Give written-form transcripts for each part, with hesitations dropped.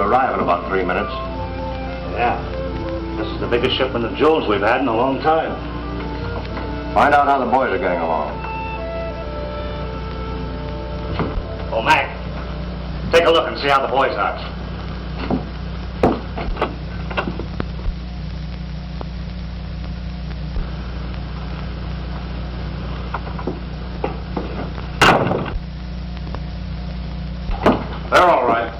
arrive in about 3 minutes. Yeah. This is the biggest shipment of jewels we've had in a long time. Find out how the boys are getting along. Oh, Mac, take a look and see how the boys are. They're all right.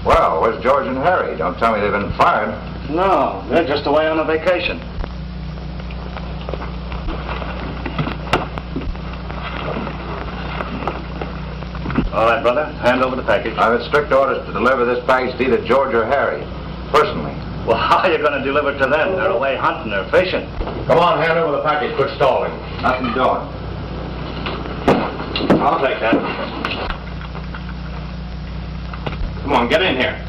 Well, where's George and Harry? Don't tell me they've been fired. No, they're just away on a vacation. All right, brother, hand over the package. I've had strict orders to deliver this package to either George or Harry, personally. Well, how are you going to deliver it to them? They're away hunting or fishing. Come on, hand over the package. Quit stalling. Nothing doing. I'll take that. Come on, get in here.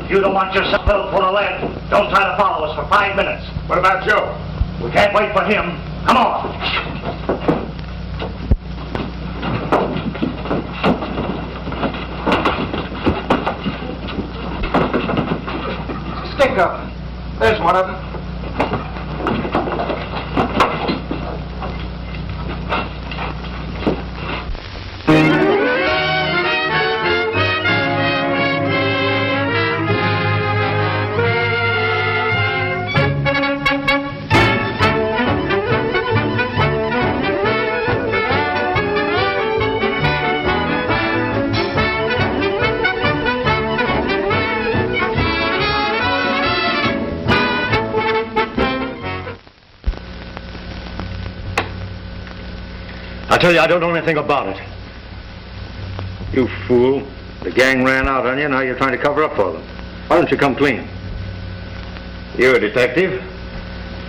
You don't want yourself filled full of lead. Don't try to follow us for 5 minutes. What about Joe? We can't wait for him. Come on. Stick up. There's one of them. I tell you, I don't know anything about it. You fool. The gang ran out on you, now you're trying to cover up for them. Why don't you come clean? You a detective?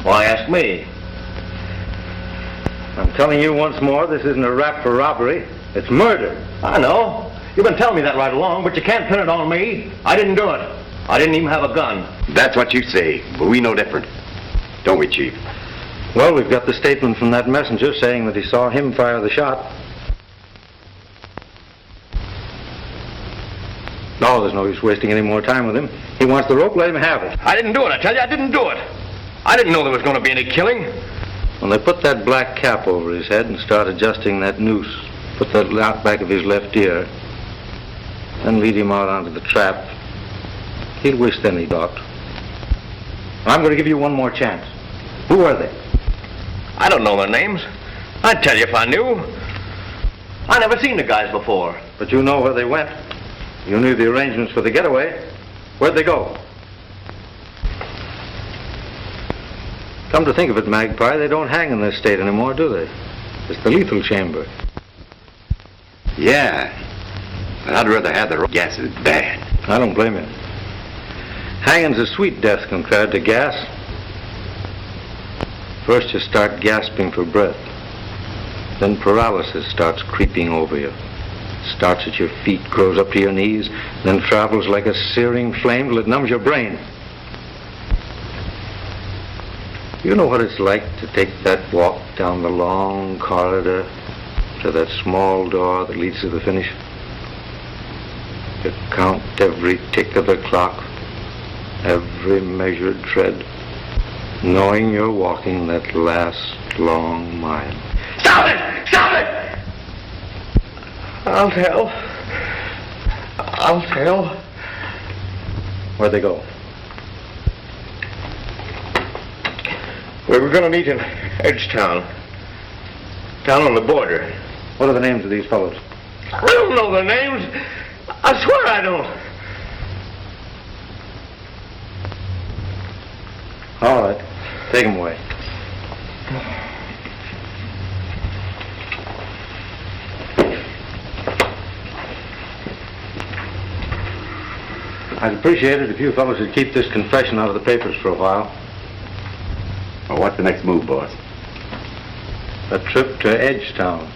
Why ask me? I'm telling you once more, this isn't a rap for robbery. It's murder. I know. You've been telling me that right along, but you can't pin it on me. I didn't do it. I didn't even have a gun. That's what you say, but we know different. Don't we, Chief? Well, we've got the statement from that messenger saying that he saw him fire the shot. No, there's no use wasting any more time with him. He wants the rope, let him have it. I didn't do it, I tell you, I didn't do it. I didn't know there was going to be any killing. When they put that black cap over his head and start adjusting that noose, put that out back of his left ear, then lead him out onto the trap, he'll wish then he'd not. I'm going to give you one more chance. Who are they? I don't know their names. I'd tell you if I knew. I never seen the guys before. But you know where they went. You knew the arrangements for the getaway. Where'd they go? Come to think of it, Magpie, they don't hang in this state anymore, do they? It's the lethal chamber. Yeah, but I'd rather have the gases bad. I don't blame you. Hanging's a sweet death compared to gas. First you start gasping for breath. Then paralysis starts creeping over you. Starts at your feet, grows up to your knees, then travels like a searing flame till it numbs your brain. You know what it's like to take that walk down the long corridor to that small door that leads to the finish? You count every tick of the clock, every measured tread, knowing you're walking that last long mile. Stop it! Stop it! I'll tell. I'll tell. Where'd they go? We were going to meet in Edgetown. Down on the border. What are the names of these fellows? I don't know their names. I swear I don't. All right. Take them away. I'd appreciate it if you fellows would keep this confession out of the papers for a while. Well, what's the next move, boss? A trip to Edgetown.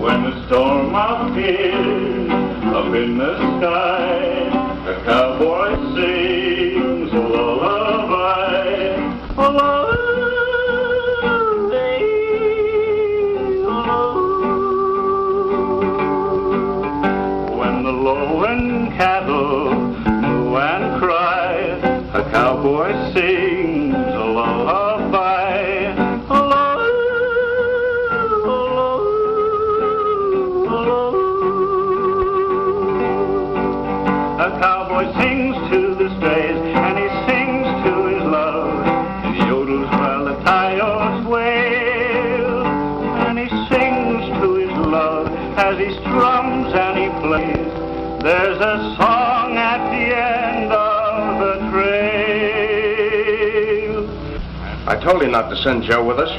When the storm appears up in the sky, the cowboy sings a lullaby, a lullaby. When the lowing cattle moo and cry, a cowboy sings a lullaby, a lullaby. A cowboy sings to the strays, and he sings to his love. He yodels while the coyotes wail, and he sings to his love as he strums and he plays. There's a song at the end of the trail. I told him not to send Joe with us.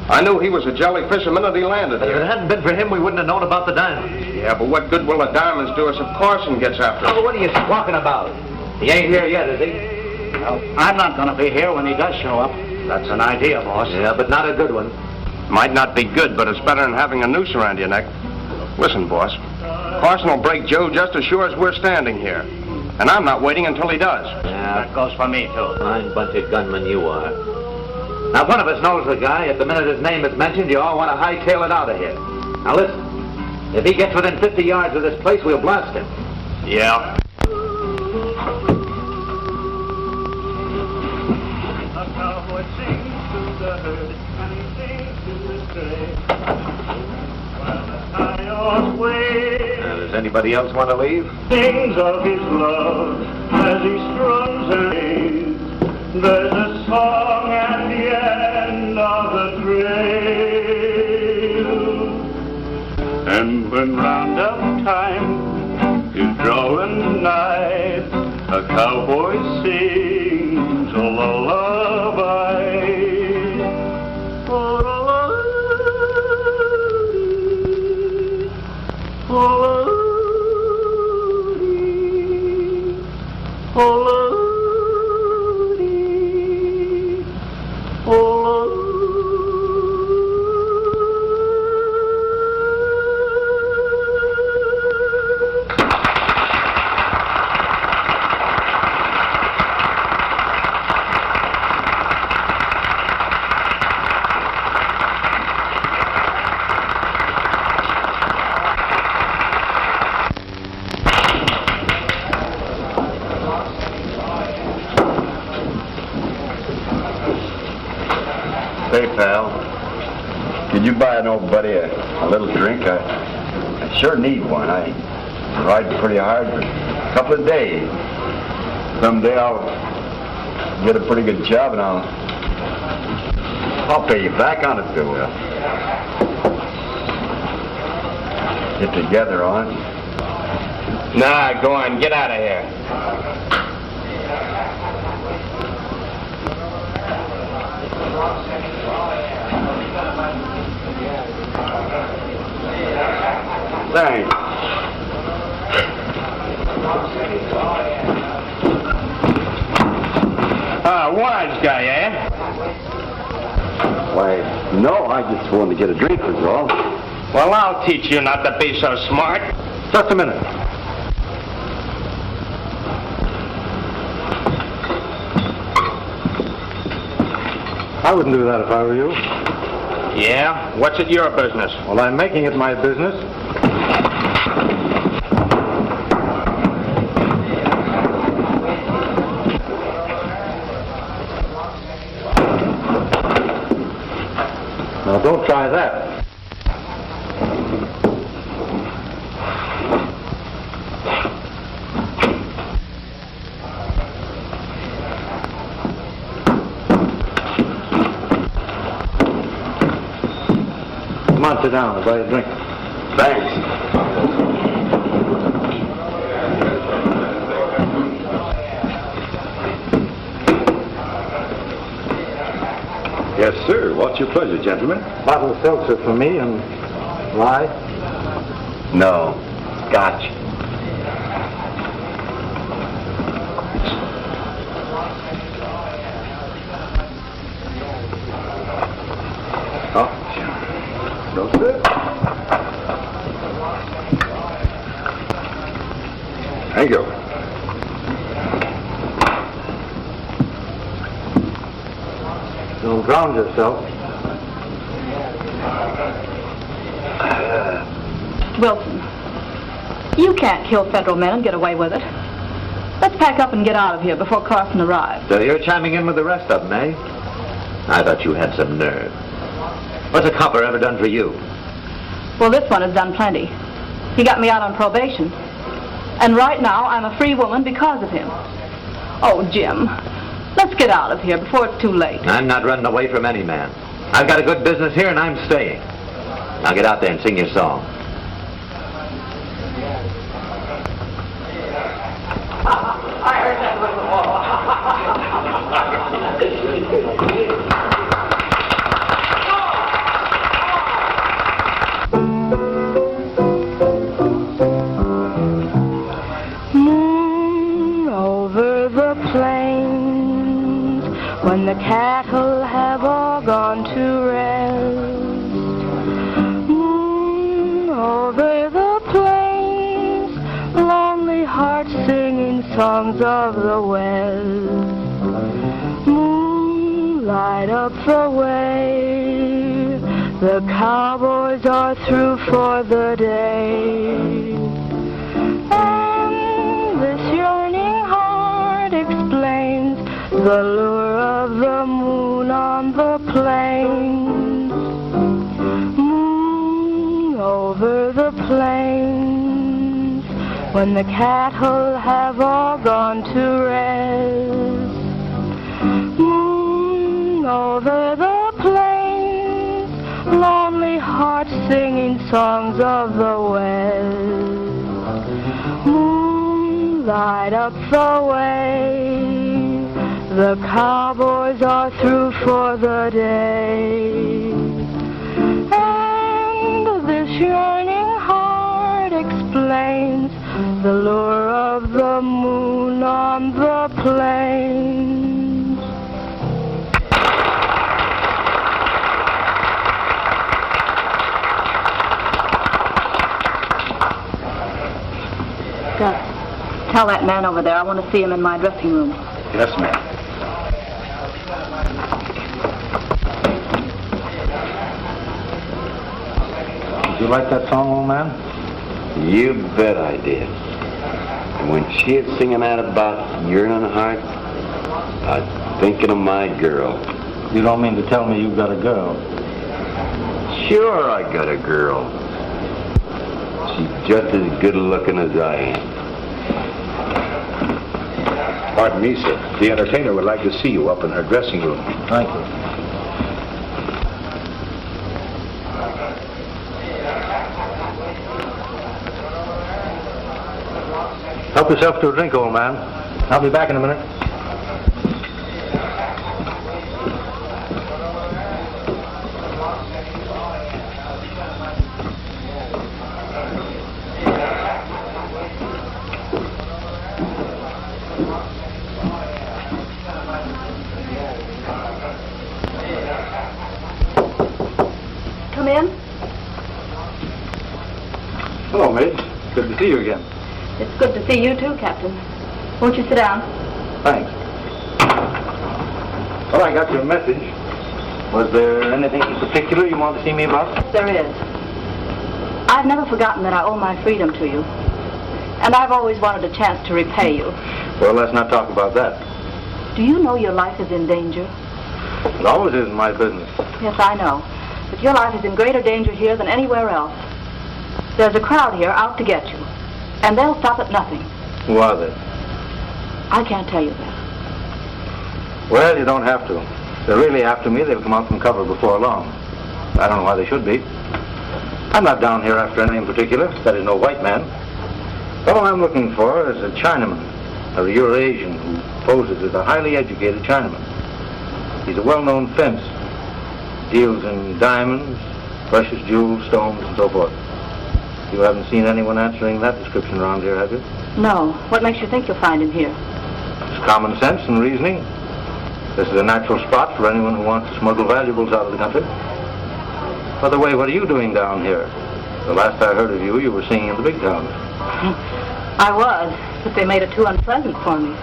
I knew he was a jolly fisherman and he landed If it here. hadn't been for him, we wouldn't have known about the diamonds. Yeah, but what good will the diamonds do us if Carson gets after us? Oh, what are you talking about? He ain't here yet, is he? Well, I'm not going to be here when he does show up. That's an idea, boss. Yeah, but not a good one. Might not be good, but it's better than having a noose around your neck. Listen, boss. Carson will break Joe just as sure as we're standing here. And I'm not waiting until he does. Yeah, That goes for me, too. fine bunch of gunmen you are. Now, one of us knows the guy. At the minute his name is mentioned, you all want to hightail it out of here. Now, listen. If he gets within 50 yards of this place, we'll blast him. Yeah. A cowboy sings to the herd, and he sings to the stray, while the coyotes wail. Does anybody else want to leave? Sings of his love as he strums and plays. There's a song at the end of the trail. And when roundup time is drawing nigh, a cowboy sings a lullaby. Say, pal, could you buy an old buddy a little drink? I sure need one. I ride pretty hard for a couple of days. Someday I'll get a pretty good job and I'll pay you back on it, Bill. Get together on it. Nah, go on. Get out of here. Thanks. Wise guy, eh? Why, no, I just wanted to get a drink, was all. Well, I'll teach you not to be so smart. Just a minute. I wouldn't do that if I were you. Yeah? What's it your business? Well, I'm making it my business. Now, don't try that. Sit down. I'll buy you a drink. Thanks. Yes, sir. What's your pleasure, gentlemen? Bottle of seltzer for me and rye. No. Scotch. Oh, no, sir. Thank you. Don't drown yourself. Wilson, you can't kill federal men and get away with it. Let's pack up and get out of here before Carson arrives. So you're chiming in with the rest of them, eh? I thought you had some nerve. What's a copper ever done for you? Well, this one has done plenty. He got me out on probation. And right now, I'm a free woman because of him. Oh, Jim, let's get out of here before it's too late. I'm not running away from any man. I've got a good business here and I'm staying. Now get out there and sing your song. I heard that Moon over the plains, when the cattle have all gone to rest. Moon over the plains, lonely hearts singing songs of the west. Moon, light up the way, the cowboys are through for the day. And this yearning heart explains the lure of the moon on the plains. Moon over the plains, when the cattle have all gone to rest. Moon over the plains, lonely hearts singing songs of the west. Moon, light up the way, the cowboys are through for the day. And this yearning heart explains the lure of the moon on the plains. Gus, tell that man over there I want to see him in my dressing room. Yes, ma'am. Did you like that song, old man? You bet I did. And when she was singing that about yearning heart, I was thinking of my girl. You don't mean to tell me you've got a girl? Sure, I got a girl. She's just as good looking as I am. Pardon me, sir. The entertainer would like to see you up in her dressing room. Thank you. Help yourself to a drink, old man. I'll be back in a minute. Come in. Hello, Midge. Good to see you again. It's good to see you too, Captain. Won't you sit down? Thanks. Well, I got your message. Was there anything in particular you wanted to see me about? Yes, there is. I've never forgotten that I owe my freedom to you. And I've always wanted a chance to repay you. Well, let's not talk about that. Do you know your life is in danger? It always is my business. Yes, I know. But your life is in greater danger here than anywhere else. There's a crowd here out to get you. And they'll stop at nothing. Who are they? I can't tell you that. Well, you don't have to. If they're really after me, they'll come out from cover before long. I don't know why they should be. I'm not down here after anything in particular. That is, no white man. All I'm looking for is a Chinaman, a Eurasian who poses as a highly educated Chinaman. He's a well-known fence. Deals in diamonds, precious jewels, stones, and so forth. You haven't seen anyone answering that description around here, have you? No. What makes you think you'll find him here? It's common sense and reasoning. This is a natural spot for anyone who wants to smuggle valuables out of the country. By the way, what are you doing down here? The last I heard of you, you were singing in the big towns. I was, but they made it too unpleasant for me.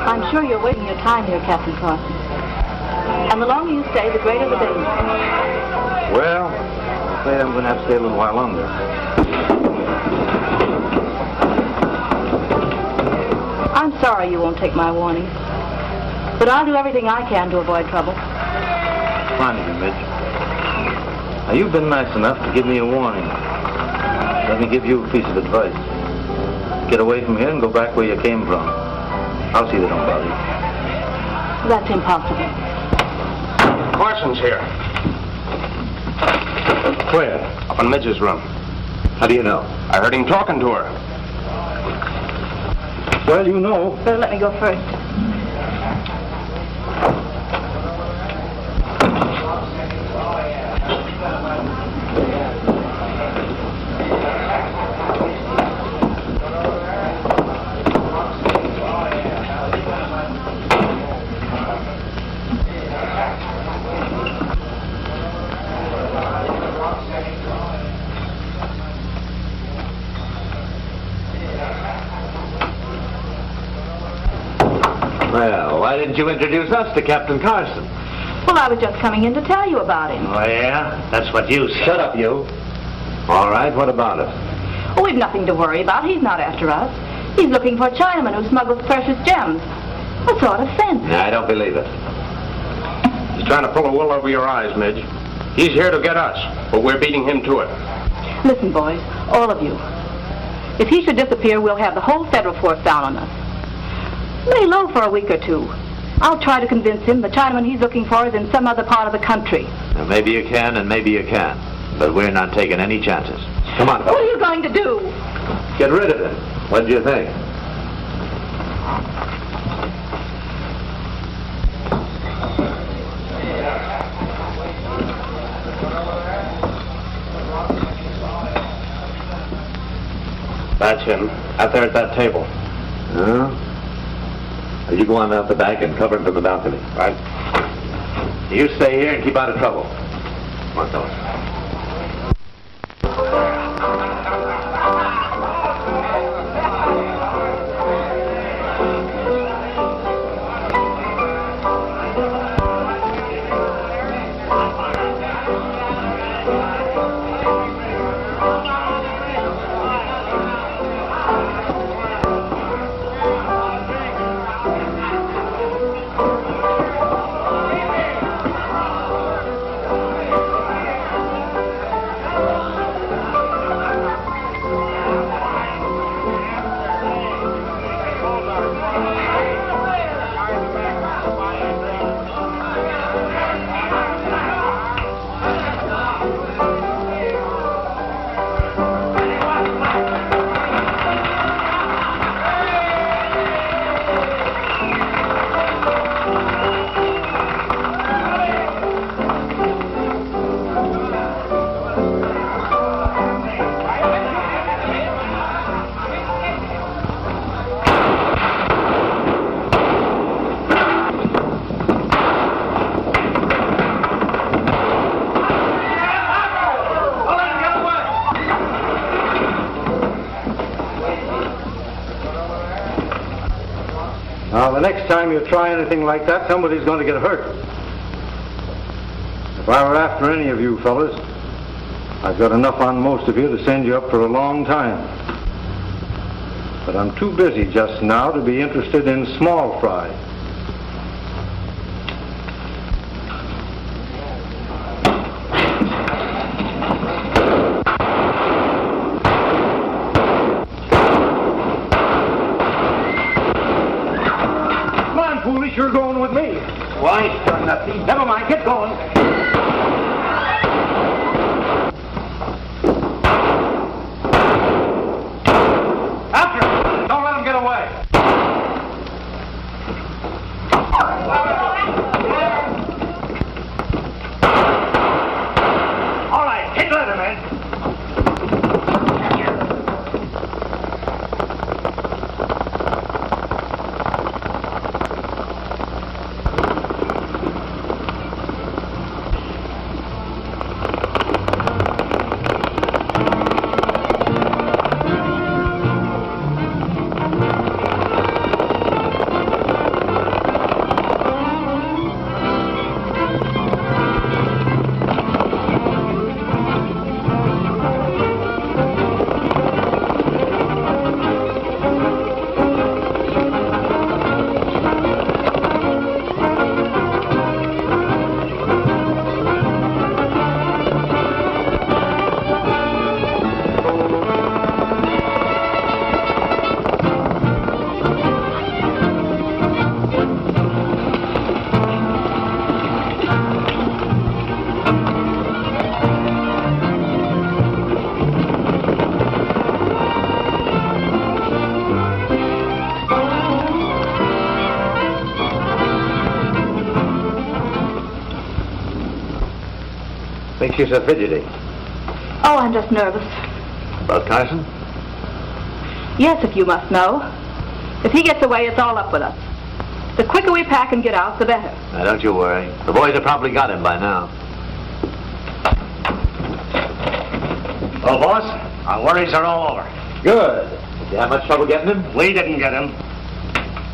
I'm sure you're wasting your time here, Captain Carson. And the longer you stay, the greater the danger. Well, I'm afraid I'm going to have to stay a little while longer. I'm sorry you won't take my warning. But I'll do everything I can to avoid trouble. Fine of you, Midge. Now, you've been nice enough to give me a warning. Let me give you a piece of advice. Get away from here and go back where you came from. I'll see they don't bother you. That's impossible. Carson's here. Where? Up in Midge's room. How do you know? I heard him talking to her. Well, you know. Better let me go first. Well, why didn't you introduce us to Captain Carson? Well, I was just coming in to tell you about him. Oh, yeah? That's what you said. Shut up, you. All right, what about it? Oh, we've nothing to worry about. He's not after us. He's looking for a Chinaman who smuggles precious gems. What sort of sense? I don't believe it. He's trying to pull the wool over your eyes, Midge. He's here to get us, but we're beating him to it. Listen, boys, all of you. If he should disappear, we'll have the whole federal force down on us. Lay low for a week or two. I'll try to convince him the Chinaman he's looking for is in some other part of the country. Now, maybe you can and maybe you can't. But we're not taking any chances. Come on, What are you going to do? get rid of him. What do you think? That's him, out there at that table. Huh? You go on out the back and cover him from the balcony. Right. You stay here and keep out of trouble. Come on, fellas. Now, the next time you try anything like that, somebody's going to get hurt. If I were after any of you fellas, I've got enough on most of you to send you up for a long time. But I'm too busy just now to be interested in small fry. in that thief. Never mind, get going. After him! Don't let him get away! All right, hit leather, man. Thinks you're so fidgety. Oh, I'm just nervous. About Carson? Yes, if you must know. If he gets away, it's all up with us. The quicker we pack and get out, the better. Now, don't you worry. The boys have probably got him by now. Well, boss, our worries are all over. Good. Did you have much trouble getting him? We didn't get him.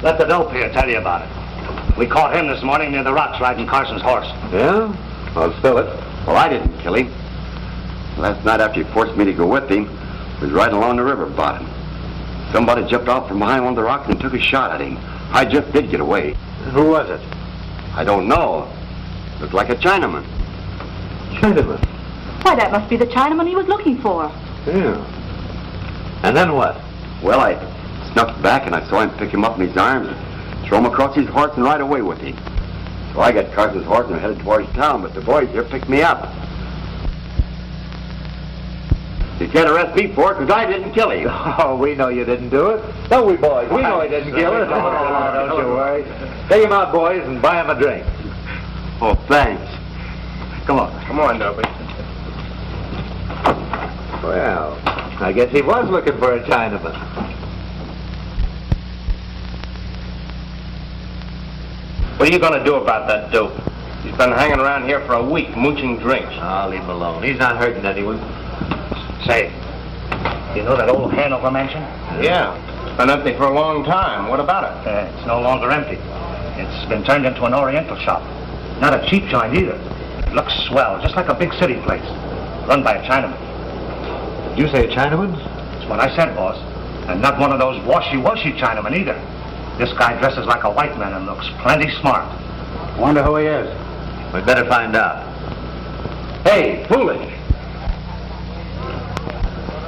Let the dope here tell you about it. We caught him this morning near the rocks riding Carson's horse. Yeah? Well, spill it. Well, I didn't kill him. Last night after he forced me to go with him, I was riding along the river bottom. Somebody jumped off from behind one of the rocks and took a shot at him. I just did get away. Who was it? I don't know. Looked like a Chinaman. Chinaman? Why, that must be the Chinaman he was looking for. Yeah. And then what? Well, I snuck back and I saw him pick him up in his arms and throw him across his horse and ride away with him. So I got Carson's horse and headed towards town, but the boys here picked me up. You can't arrest me for it because I didn't kill him. Oh, we know you didn't do it. Don't we, boys? We know he didn't kill him. Oh, don't you worry. Take him out, boys, and buy him a drink. Oh, thanks. Come on. Come on, Dopey. Well, I guess he was looking for a Chinaman. What are you going to do about that dope? He's been hanging around here for a week, mooching drinks. I'll leave him alone. He's not hurting anyone. Say, you know that old Hanover mansion? Yeah. It's been empty for a long time. What about it? It's no longer empty. It's been turned into an Oriental shop. Not a cheap joint either. It looks swell, just like a big city place. Run by a Chinaman. You say a Chinaman? That's what I said, boss. And not one of those washy-washy Chinamen either. This guy dresses like a white man and looks plenty smart. Wonder who he is. We'd better find out. Hey, foolish!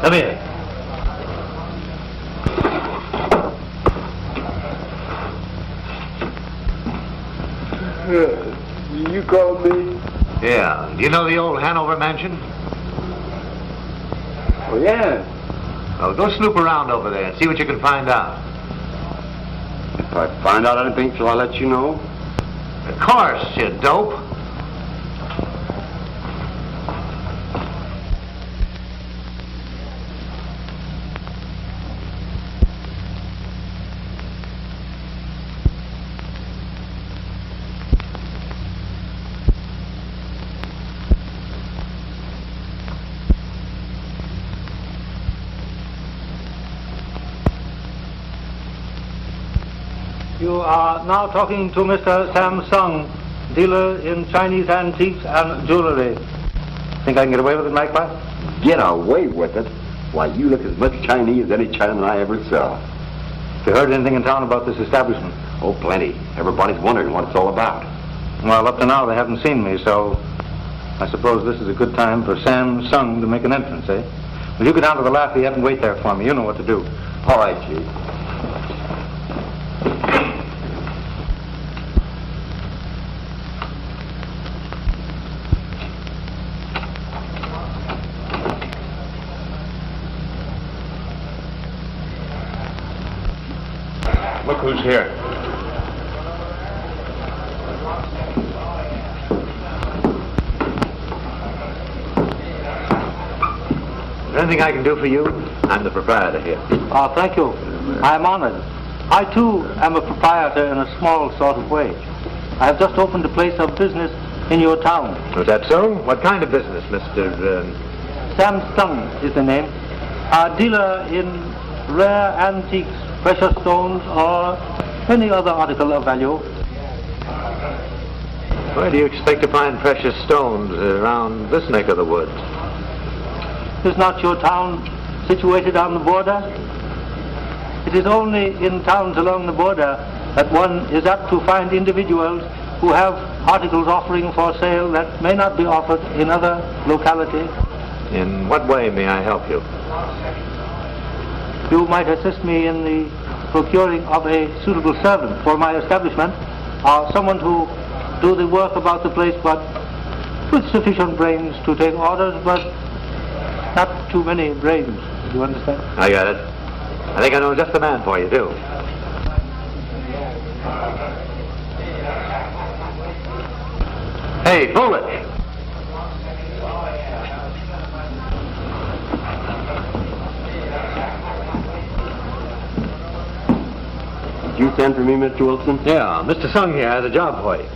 Come here. You called me? Yeah. Do you know the old Hanover mansion? Oh, yeah. Oh, go snoop around over there and see what you can find out. If I find out anything, shall I let you know? Of course, you dope. You are now talking to Mr. Samsung, dealer in Chinese antiques and jewelry. Think I can get away with it, Magpie? Get away with it? Why, you look as much Chinese as any Chinaman I ever saw. Have you heard anything in town about this establishment? Oh, plenty. Everybody's wondering what it's all about. Well, up to now they haven't seen me, so I suppose this is a good time for Samsung to make an entrance, eh? Will you go down to the Lafayette and wait there for me? You know what to do. All right, Chief. Look who's here. Is there anything I can do for you? I'm the proprietor here. Thank you. I am honored. I, too, am a proprietor in a small sort of way. I have just opened a place of business in your town. Is that so? What kind of business, Mr. Sam Stung is the name. A dealer in rare antiques, precious stones, or any other article of value. Where do you expect to find precious stones around this neck of the woods? Is not your town situated on the border? It is only in towns along the border that one is apt to find individuals who have articles offering for sale that may not be offered in other localities. In what way may I help you? You might assist me in the procuring of a suitable servant for my establishment, or someone to do the work about the place, but with sufficient brains to take orders, but not too many brains. Do you understand? I got it. I think I know just the man for you, too. Hey, Foolish! Did you send for me, Mr. Wilson? Yeah, Mr. Sung here has a job for you.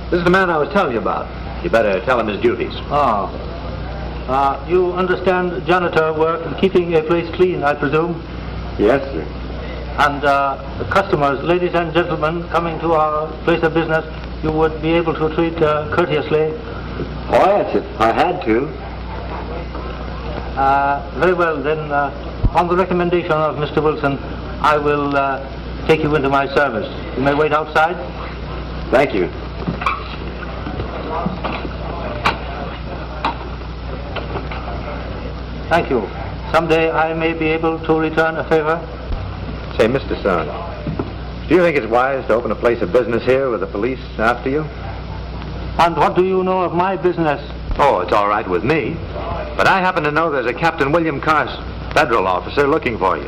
This is the man I was telling you about. You better tell him his duties. You understand janitor work and keeping a place clean, I presume? Yes, sir. And customers, ladies and gentlemen, coming to our place of business, you would be able to treat courteously. Oh, yes, if I had to. Very well, then, on the recommendation of Mr. Wilson, I will take you into my service. You may wait outside. Thank you. Thank you. Someday I may be able to return a favor. Say, Mr. Sung, do you think it's wise to open a place of business here with the police after you? And what do you know of my business? Oh, it's all right with me. But I happen to know there's a Captain William Carson, federal officer, looking for you.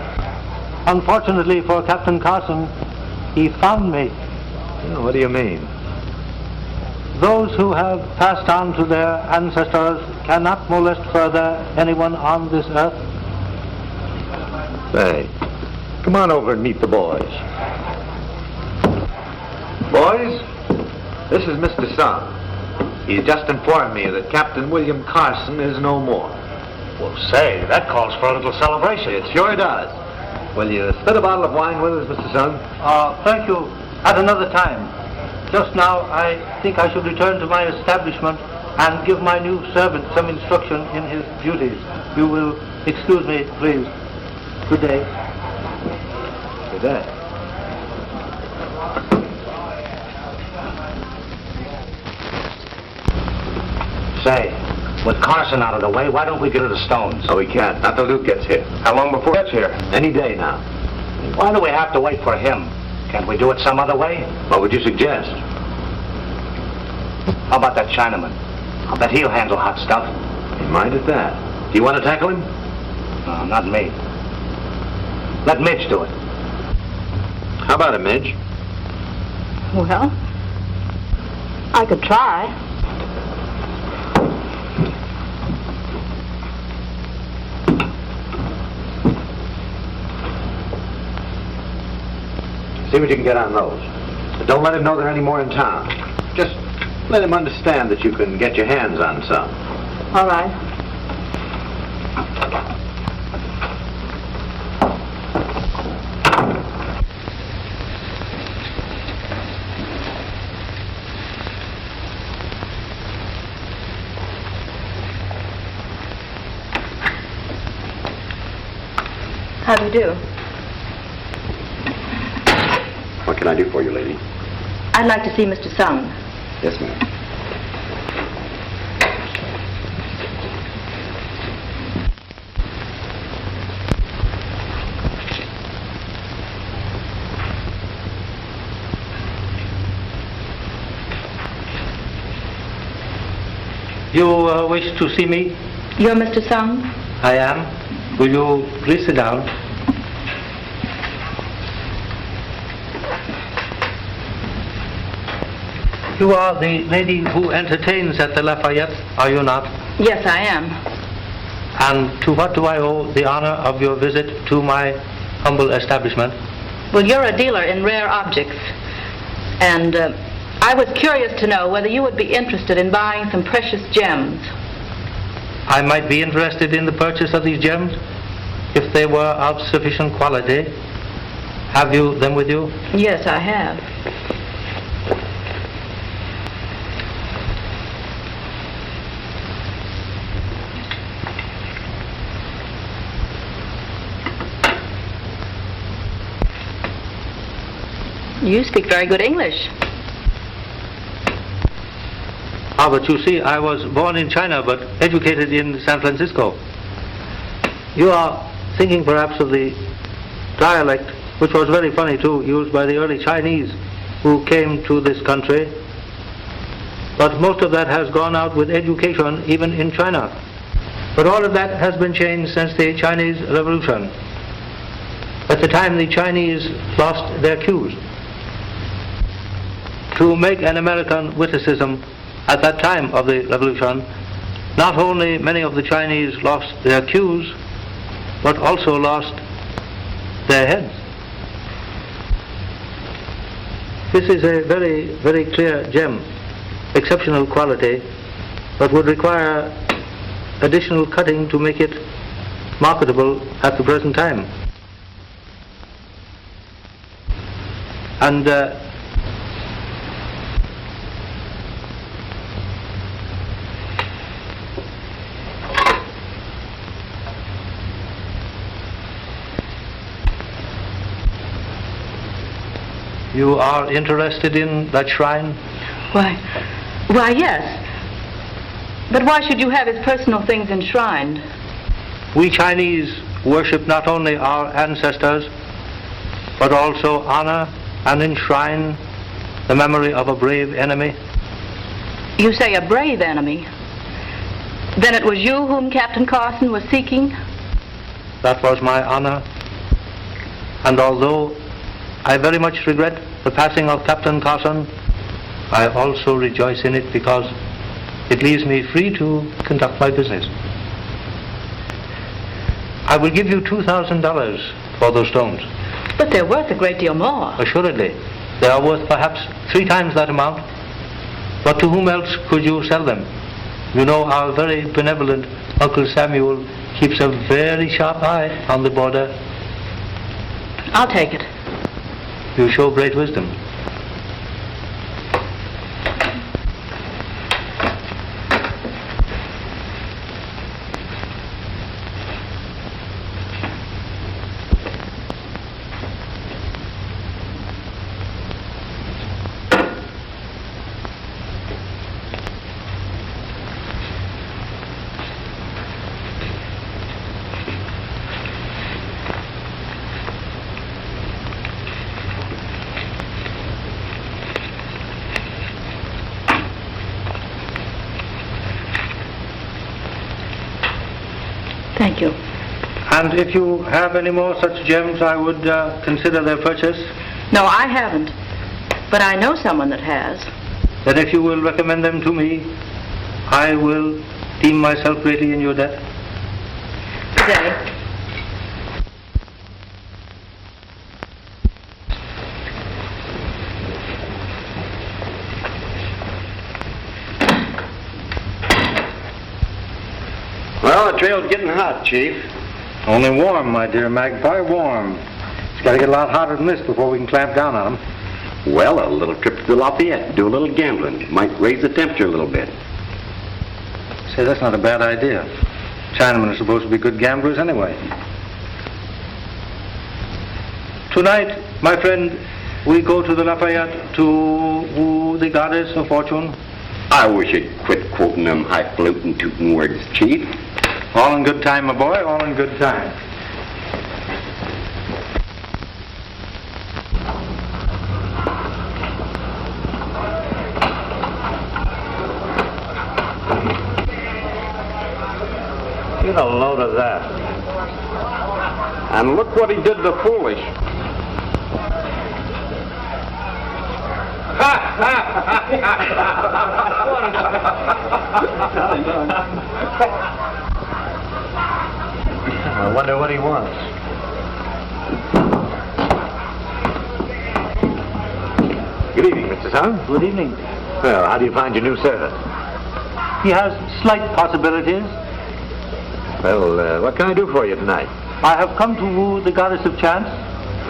Unfortunately for Captain Carson, he found me. Oh, what do you mean? Those who have passed on to their ancestors cannot molest further anyone on this earth. Say, come on over and meet the boys. Boys, this is Mr. Sung. He's just informed me that Captain William Carson is no more. Well, say, that calls for a little celebration. It sure does. Will you spit a bottle of wine with us, Mr. Sung? Thank you. At another time. Just now, I think I should return to my establishment and give my new servant some instruction in his duties. You will excuse me, please. Good day. Good day. Say, with Carson out of the way, why don't we get to the Stones? Oh, we can't. Not till Luke gets here. How long before he gets here? Any day now. Why do we have to wait for him? Can't we do it some other way? What would you suggest? How about that Chinaman? I'll bet he'll handle hot stuff. You mind at that. Do you want to tackle him? No, not me. Let Midge do it. How about it, Midge? Well, I could try. See what you can get on those. But don't let him know there are any more in town. Just let him understand that you can get your hands on some. All right. How do you do? What can I do for you, lady? I'd like to see Mr. Sung. Yes, ma'am. You wish to see me? You're Mr. Sung? I am. Will you please sit down? You are the lady who entertains at the Lafayette, are you not? Yes, I am. And to what do I owe the honor of your visit to my humble establishment? Well, you're a dealer in rare objects. And I was curious to know whether you would be interested in buying some precious gems. I might be interested in the purchase of these gems if they were of sufficient quality. Have you them with you? Yes, I have. You speak very good English. Ah, but you see, I was born in China but educated in San Francisco. You are thinking perhaps of the dialect, which was very funny too, used by the early Chinese who came to this country. But most of that has gone out with education, even in China. But all of that has been changed since the Chinese Revolution. At the time, the Chinese lost their cues. To make an American witticism, at that time of the revolution, not only many of the Chinese lost their cues, but also lost their heads. This is a very, very clear gem, exceptional quality, but would require additional cutting to make it marketable at the present time. And you are interested in that shrine? Why, yes. But why should you have his personal things enshrined? We Chinese worship not only our ancestors, but also honor and enshrine the memory of a brave enemy. You say a brave enemy? Then it was you whom Captain Carson was seeking? That was my honor. And although I very much regret the passing of Captain Carson, I also rejoice in it because it leaves me free to conduct my business. I will give you $2,000 for those stones. But they're worth a great deal more. Assuredly. They are worth perhaps 3 times that amount. But to whom else could you sell them? You know, our very benevolent Uncle Samuel keeps a very sharp eye on the border. I'll take it. You show great wisdom. Thank you. And if you have any more such gems, I would consider their purchase. No, I haven't. But I know someone that has. Then if you will recommend them to me, I will deem myself greatly in your debt. Good day. Well, the trail's getting hot, Chief. Only warm, my dear Magpie, warm. It's got to get a lot hotter than this before we can clamp down on them. Well, a little trip to the Lafayette, do a little gambling. Might raise the temperature a little bit. Say, that's not a bad idea. Chinamen are supposed to be good gamblers anyway. Tonight, my friend, we go to the Lafayette to woo the goddess of fortune. I wish you'd quit quoting them highfalutin tootin' words, Chief. All in good time, my boy, all in good time. Get a load of that. And look what he did to Foolish. Ha ha ha! I wonder what he wants. Good evening, Mr. Sung. Good evening. Well, how do you find your new servant? He has slight possibilities. Well, what can I do for you tonight? I have come to woo the goddess of chance.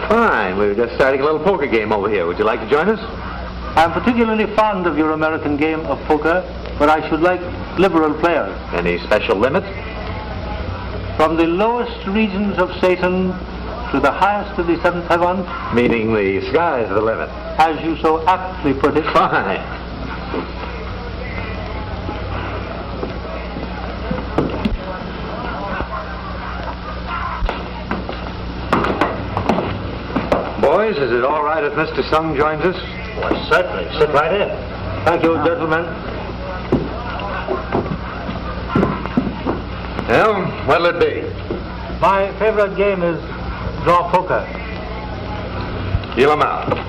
Fine. We were just starting a little poker game over here. Would you like to join us? I am particularly fond of your American game of poker, but I should like liberal players. Any special limits? From the lowest regions of Satan to the highest of the seventh heaven, Meaning the sky's the limit. as you so aptly put it. Fine. Boys, is it all right if Mr. Sung joins us? Why, certainly. Sit right in. Thank you, gentlemen. Well, what'll it be? My favorite game is draw poker. Deal 'em out.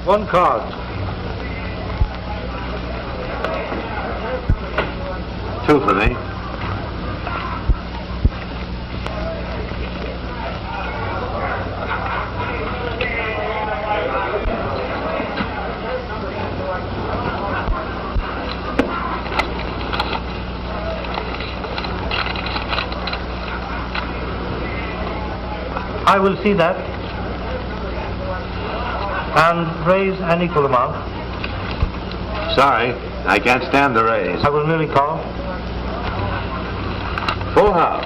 One card. Two for me. I will see that and raise an equal amount. Sorry, I can't stand the raise. I will merely call. Full house.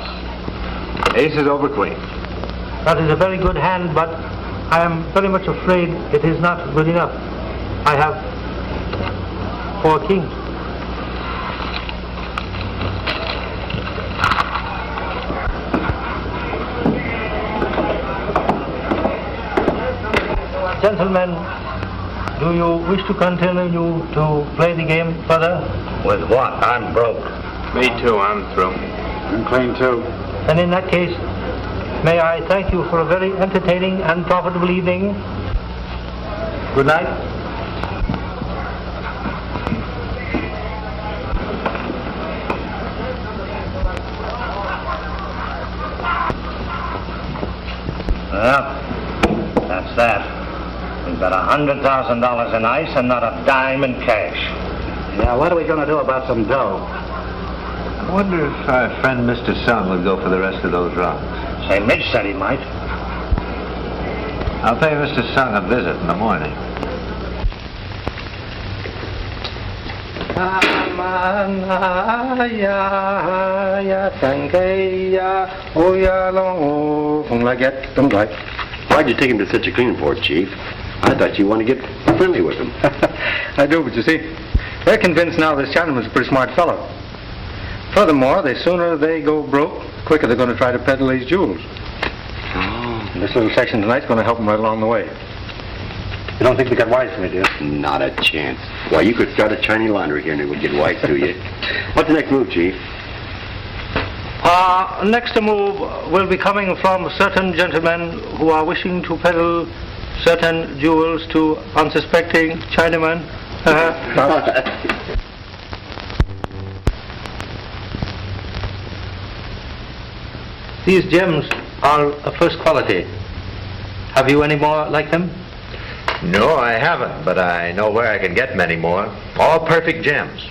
Aces over queen. That is a very good hand, but I am very much afraid it is not good enough. I have 4 kings. Gentlemen, do you wish to continue to play the game further? With what? I'm broke. Me too, I'm through. I'm clean, too. And in that case, may I thank you for a very entertaining and profitable evening. Good night. Well, that's that. We've got $100,000 in ice and not a dime in cash. Yeah, what are we going to do about some dough? I wonder if our friend Mr. Sung would go for the rest of those rocks. Say, Midge said he might. I'll pay Mr. Sung a visit in the morning. Why'd you take him to such a clean for, Chief? I thought you wanted to get friendly with him. I do, but you see, they're convinced now this Chinaman's a pretty smart fellow. Furthermore, the sooner they go broke, the quicker they're going to try to peddle these jewels. And this little section tonight's going to help them right along the way. You don't think they got wise to me, do you? Not a chance. Why, you could start a Chinese laundry here and it would get wise to you. What's the next move, Chief? Next move will be coming from certain gentlemen who are wishing to peddle certain jewels to unsuspecting Chinamen. These gems are of first quality. Have you any more like them? No, I haven't, but I know where I can get many more. All perfect gems.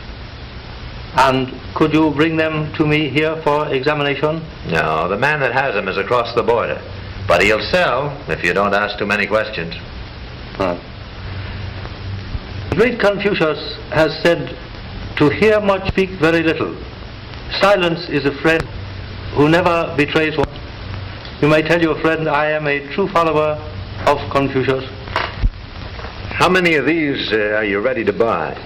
And could you bring them to me here for examination? No, the man that has them is across the border. But he'll sell if you don't ask too many questions. The great Confucius has said, to hear much, speak very little. Silence is a friend who never betrays one. You may tell your friend I am a true follower of Confucius. How many of these are you ready to buy?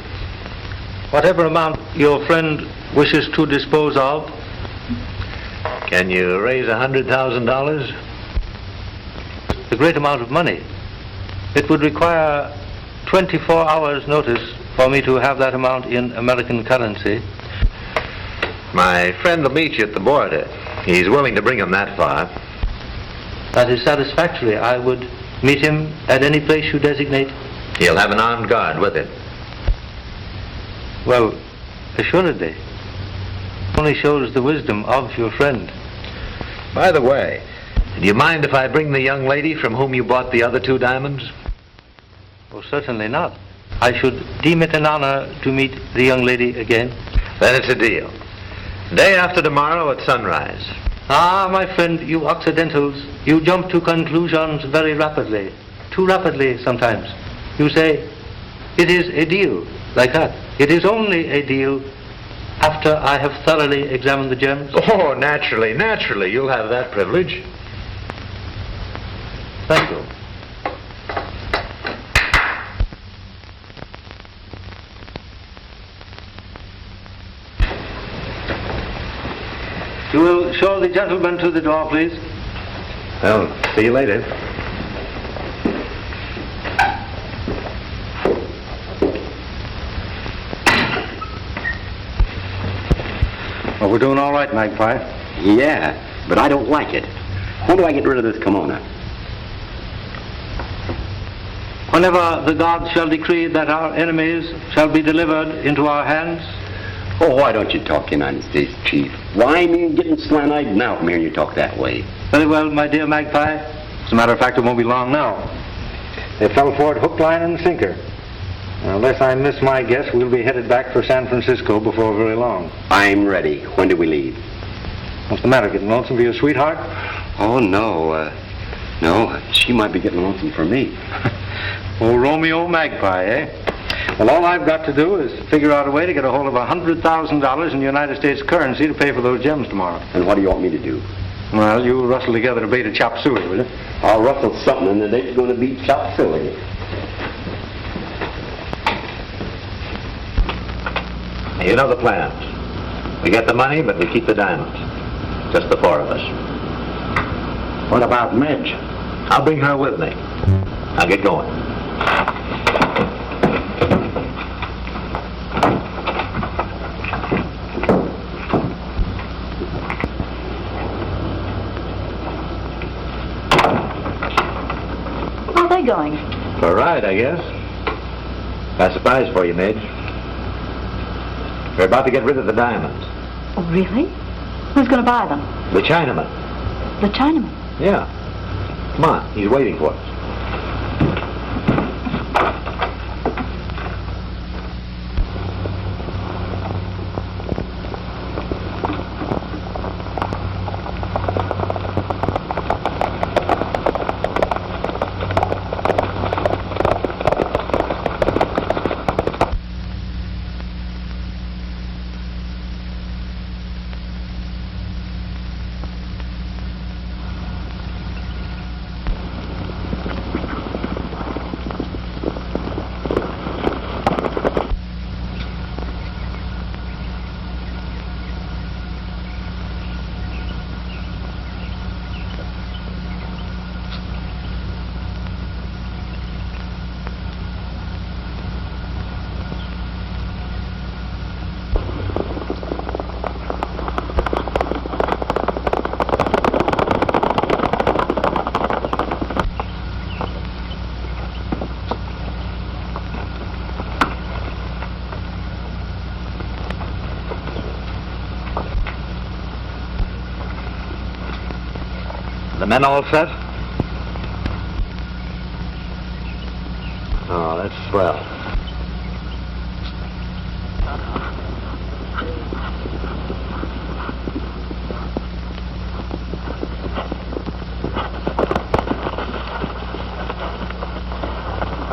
Whatever amount your friend wishes to dispose of. Can you raise $100,000? A great amount of money. It would require 24 hours' notice for me to have that amount in American currency. My friend will meet you at the border. He's willing to bring him that far. That is satisfactory. I would meet him at any place you designate. He'll have an armed guard with him. Well, assuredly. Only shows the wisdom of your friend. By the way, do you mind if I bring the young lady from whom you bought the other 2 diamonds? Oh, certainly not. I should deem it an honor to meet the young lady again. Then it's a deal. Day after tomorrow at sunrise. Ah, my friend, you Occidentals, you jump to conclusions very rapidly. Too rapidly sometimes. You say, it is a deal, like that. It is only a deal after I have thoroughly examined the gems. Oh, naturally. You'll have that privilege. Thank you. You will show the gentleman to the door, please. Well, see you later. Well, we're doing all right, Magpie. Yeah, but I don't like it. When do I get rid of this kimono? Whenever the gods shall decree that our enemies shall be delivered into our hands. Oh, why don't you talk United States, Chief? Why, I'm getting slant-eyed now from hearing you talk that way. Very well, my dear Magpie. As a matter of fact, it won't be long now. They fell for it hook, line, and sinker. Unless I miss my guess, we'll be headed back for San Francisco before very long. I'm ready. When do we leave? What's the matter, getting lonesome for your sweetheart? Oh, no. No, she might be getting lonesome for me. Oh, Romeo Magpie, eh? Well, all I've got to do is figure out a way to get a hold of $100,000 in United States currency to pay for those gems tomorrow. And what do you want me to do? Well, you rustle together a bait of chop suey, will you? I'll rustle something and then it's going to be chop suey. You know the plans. We get the money, but we keep the diamonds. Just the 4 of us. What about Midge? I'll bring her with me. I'll get going. Where are they going? For a ride, I guess. Got a surprise for you, Midge. We're about to get rid of the diamonds. Oh, really? Who's going to buy them? The Chinaman. The Chinaman? Yeah. Come on, he's waiting for us. The men all set? Oh, that's swell.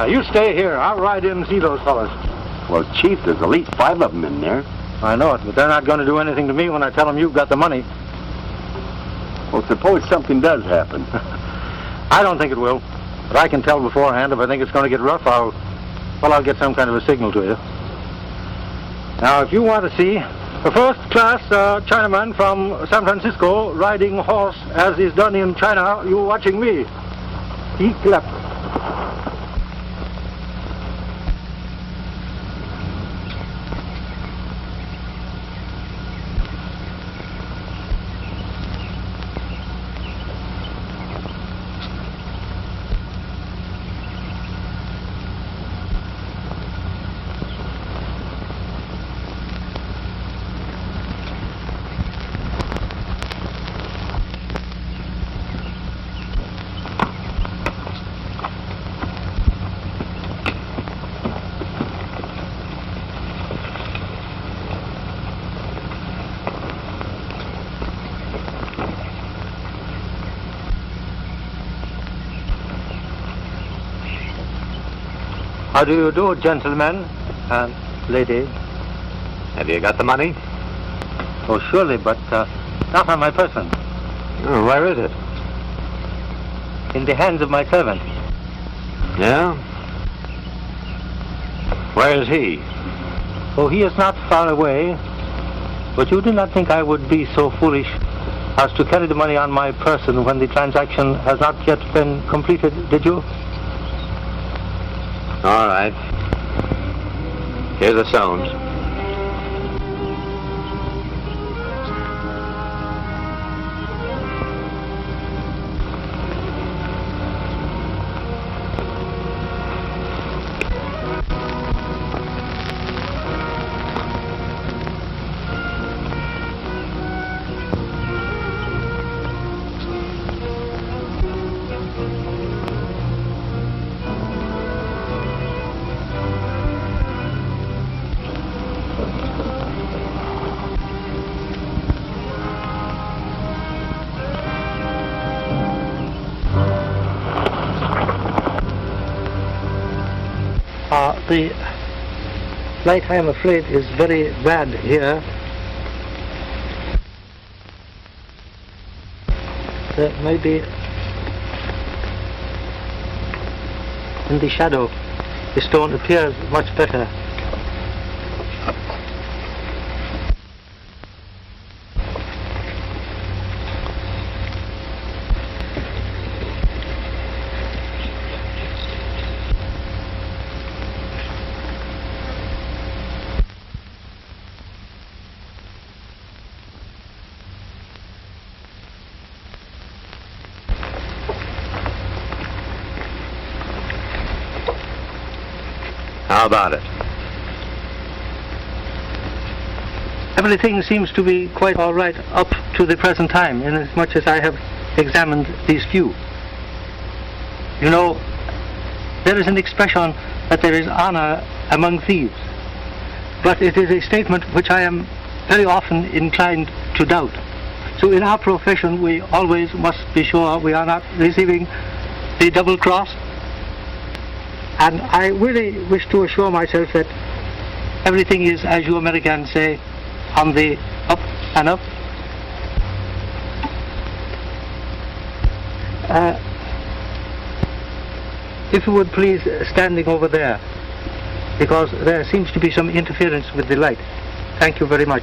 You stay here. I'll ride in and see those fellas. Well, Chief, there's at least 5 of them in there. I know it, but they're not going to do anything to me when I tell them you've got the money. Well, suppose something does happen. I don't think it will, but I can tell beforehand if I think it's going to get rough, I'll Well, I'll get some kind of a signal to you. Now, if you want to see a first-class Chinaman from San Francisco riding a horse as is done in China, you're watching me. Eat left. How do you do, gentlemen and lady? Have you got the money? Oh, surely, but not on my person. Oh, where is it? In the hands of my servant. Yeah? Where is he? Oh, he is not far away. But you do not think I would be so foolish as to carry the money on my person when the transaction has not yet been completed, did you? All right. Here's the stones. The light, I am afraid, is very bad here. There may be in the shadow. The stone appears much better. How about it? Everything seems to be quite all right up to the present time, inasmuch as I have examined these few. You know, there is an expression that there is honor among thieves, but it is a statement which I am very often inclined to doubt. So in our profession, we always must be sure we are not receiving the double cross. And I really wish to assure myself that everything is, as you Americans say, on the up and up. If you would please, standing over there, because there seems to be some interference with the light. Thank you very much.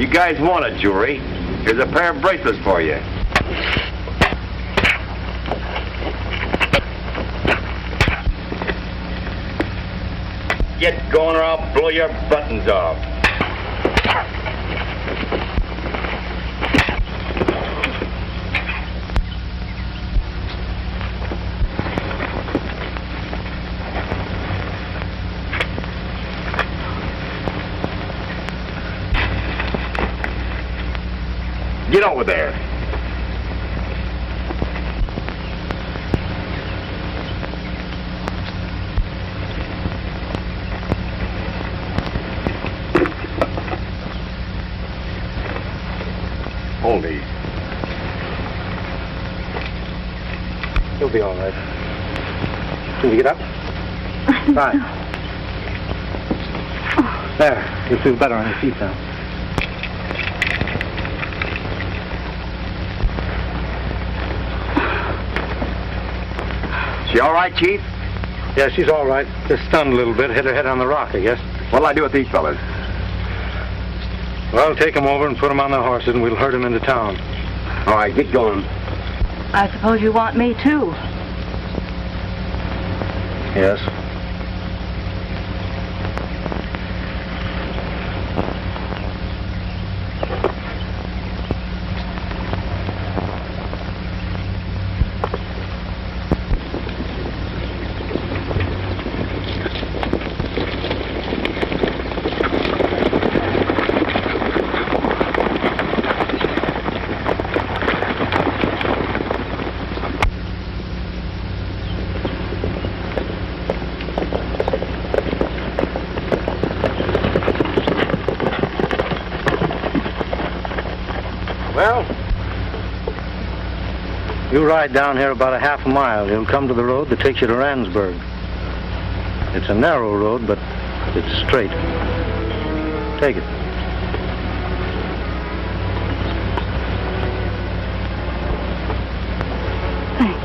You guys want a jewelry? Here's a pair of bracelets for you. Get going or I'll blow your buttons off. Get over there. Hold these. You'll be all right. Can you get up? Fine. There. You'll feel better on your feet now. She all right, Chief? Yeah, she's all right. Just stunned a little bit. Hit her head on the rock, I guess. What'll I do with these fellas? Well, take them over and put them on their horses, and we'll herd them into town. All right, get going. I suppose you want me, too. Yes. Well, you ride down here about a half a mile. You'll come to the road that takes you to Randsburg. It's a narrow road, but it's straight. Take it. Thanks.